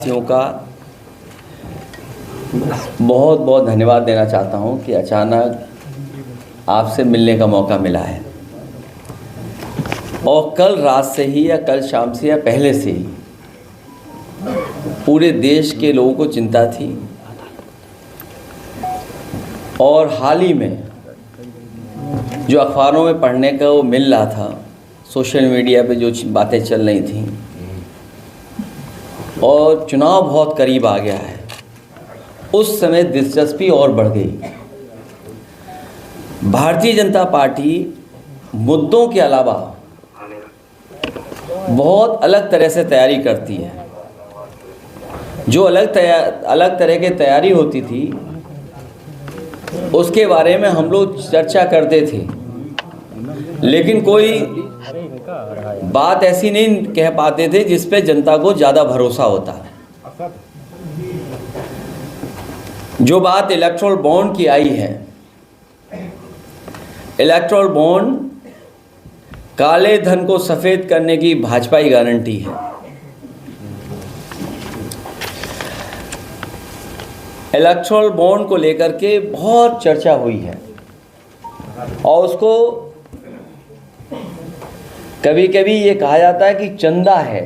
साथियों का बहुत बहुत धन्यवाद देना चाहता हूं कि अचानक आपसे मिलने का मौका मिला है और कल रात से ही या कल शाम से या पहले से ही पूरे देश के लोगों को चिंता थी और हाल ही में जो अखबारों में पढ़ने का वो मिल रहा था, सोशल मीडिया पे जो बातें चल रही थी और चुनाव बहुत करीब आ गया है, उस समय दिलचस्पी और बढ़ गई। भारतीय जनता पार्टी मुद्दों के अलावा बहुत अलग तरह से तैयारी करती है। जो अलग तरह की तैयारी होती थी उसके बारे में हम लोग चर्चा करते थे, लेकिन कोई बात ऐसी नहीं कह पाते थे जिस पे जनता को ज़्यादा भरोसा होता है। जो बात इलेक्टोरल बॉन्ड की आई है, इलेक्टोरल बॉन्ड काले धन को सफ़ेद करने की भाजपा की गारंटी है। इलेक्टोरल बॉन्ड को लेकर के बहुत चर्चा हुई है और उसको कभी कभी ये कहा जाता है कि चंदा है,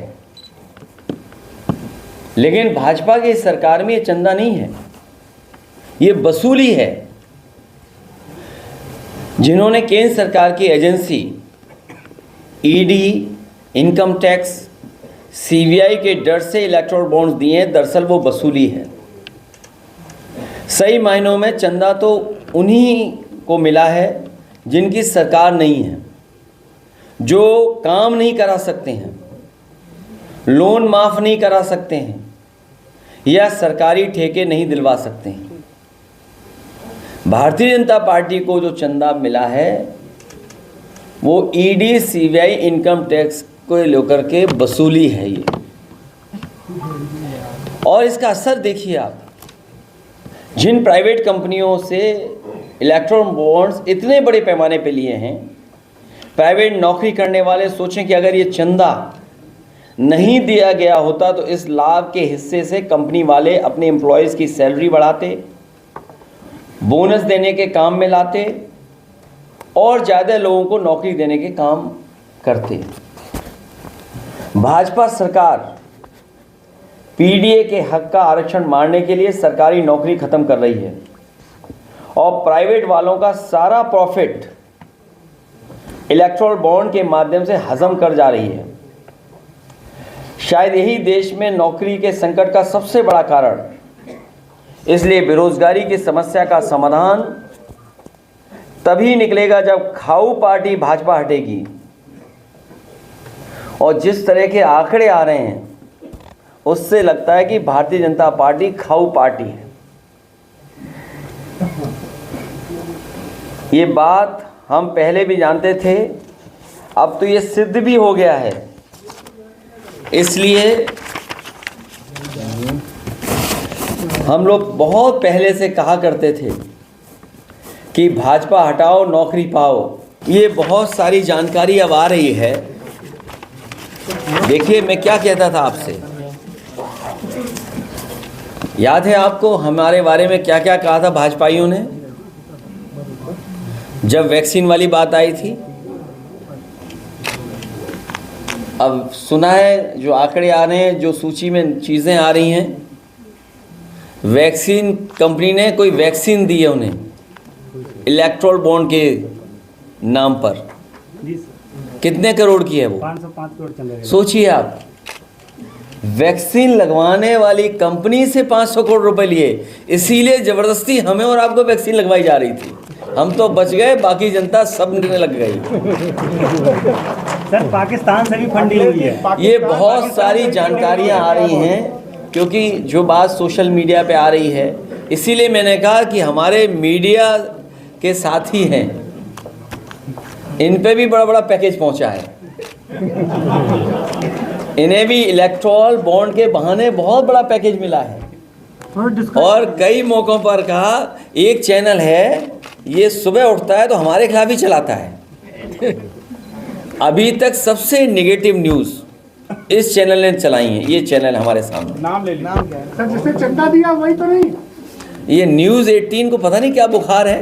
लेकिन भाजपा की सरकार में ये चंदा नहीं है, ये वसूली है। जिन्होंने केंद्र सरकार की agency ED, income tax, CBI के डर से इलेक्टोरल बॉन्ड्स दिए हैं, दरअसल वो वसूली है। सही मायनों में चंदा तो उन्हीं को मिला है जिनकी सरकार नहीं है, जो काम नहीं करा सकते हैं, लोन माफ़ नहीं करा सकते हैं या सरकारी ठेके नहीं दिलवा सकते हैं। भारतीय जनता पार्टी को जो चंदा मिला है वो ईडी, सीबीआई, इनकम टैक्स को लेकर के वसूली है ये। और इसका असर देखिए आप, जिन प्राइवेट कंपनियों से इलेक्टोरल बॉन्ड्स इतने बड़े पैमाने पे लिए हैं, प्राइवेट नौकरी करने वाले सोचें कि अगर ये चंदा नहीं दिया गया होता तो इस लाभ के हिस्से से कंपनी वाले अपने एम्प्लॉयज़ की सैलरी बढ़ाते, बोनस देने के काम में लाते और ज़्यादा लोगों को नौकरी देने के काम करते। भाजपा सरकार पीडीए के हक का आरक्षण मारने के लिए सरकारी नौकरी ख़त्म कर रही है और प्राइवेट वालों का सारा प्रॉफिट इलेक्टोरल बॉन्ड के माध्यम से हजम कर जा रही है। शायद यही देश में नौकरी के संकट का सबसे बड़ा कारण। इसलिए बेरोजगारी की समस्या का समाधान तभी निकलेगा जब खाऊ पार्टी भाजपा हटेगी। और जिस तरह के आंकड़े आ रहे हैं उससे लगता है कि भारतीय जनता पार्टी खाऊ पार्टी है। ये बात हम पहले भी जानते थे, अब तो ये सिद्ध भी हो गया है। इसलिए हम लोग बहुत पहले से कहा करते थे कि भाजपा हटाओ नौकरी पाओ। ये बहुत सारी जानकारी अब आ रही है। देखिए मैं क्या कहता था आपसे, याद है आपको हमारे बारे में क्या क्या कहा था भाजपाइयों ने जब वैक्सीन वाली बात आई थी? अब सुना है जो आंकड़े आ रहे हैं, जो सूची में चीज़ें आ रही हैं, वैक्सीन कंपनी ने कोई वैक्सीन दी है उन्हें इलेक्टोरल बॉन्ड के नाम पर। कितने करोड़ की है वो? 505 करोड़ चल रहा है। सोचिए आप, वैक्सीन लगवाने वाली कंपनी से 500 करोड़ रुपए लिए, इसीलिए ज़बरदस्ती हमें और आपको वैक्सीन लगवाई जा रही थी। हम तो बच गए, बाकी जनता सब निकलने लग गई। सर पाकिस्तान से भी फंडिंग हुई है। ये बहुत सारी जानकारियां आ रही हैं क्योंकि जो बात सोशल मीडिया पे आ रही है, इसीलिए मैंने कहा कि हमारे मीडिया के साथी हैं, इन पे भी बड़ा बड़ा पैकेज पहुंचा है। इन्हें भी इलेक्टोरल बॉन्ड के बहाने बहुत बड़ा पैकेज मिला है। और कई मौक़ों पर कहा, एक चैनल है ये सुबह उठता है तो हमारे खिलाफ ही चलाता है। अभी तक सबसे नेगेटिव न्यूज़ इस चैनल ने चलाई हैं। ये चैनल हमारे सामने, नाम ले लीजिए। नाम क्या है सर? जिसने चंदा दिया वही तो नहीं? ये न्यूज़ 18 को पता नहीं क्या बुखार है।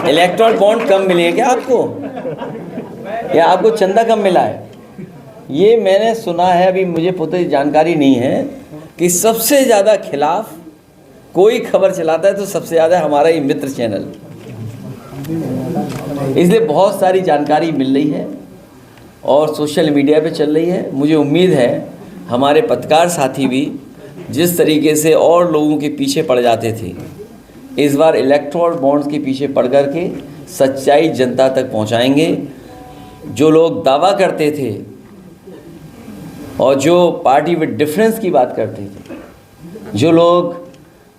इलेक्ट्रॉल बॉन्ड कम मिले हैं क्या आपको, या आपको चंदा कम मिला है? ये मैंने सुना है, अभी मुझे पूरी जानकारी नहीं है, कि सबसे ज़्यादा खिलाफ कोई खबर चलाता है तो सबसे ज़्यादा हमारा ये मित्र चैनल। इसलिए बहुत सारी जानकारी मिल रही है और सोशल मीडिया पे चल रही है। मुझे उम्मीद है हमारे पत्रकार साथी भी जिस तरीके से और लोगों के पीछे पड़ जाते थे, इस बार इलेक्टोरल बॉन्ड्स के पीछे पड़ कर के सच्चाई जनता तक पहुंचाएंगे। जो लोग दावा करते थे और जो पार्टी विद डिफरेंस की बात करते थे, जो लोग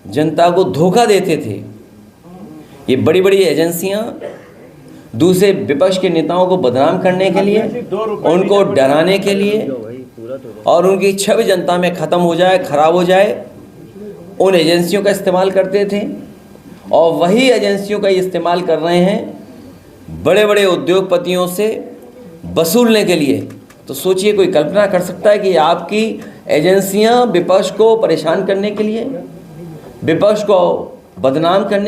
जनता को धोखा देते थे, ये बड़ी बड़ी एजेंसियां दूसरे विपक्ष के नेताओं को बदनाम करने के लिए, उनको डराने के लिए और उनकी छवि जनता में ख़त्म हो जाए, ख़राब हो जाए, उन एजेंसियों का इस्तेमाल करते थे। और वही एजेंसियों का इस्तेमाल कर रहे हैं बड़े बड़े उद्योगपतियों से वसूलने के लिए। तो सोचिए, कोई कल्पना कर सकता है कि आपकी एजेंसियां विपक्ष को परेशान करने के लिए, विपक्ष को बदनाम करने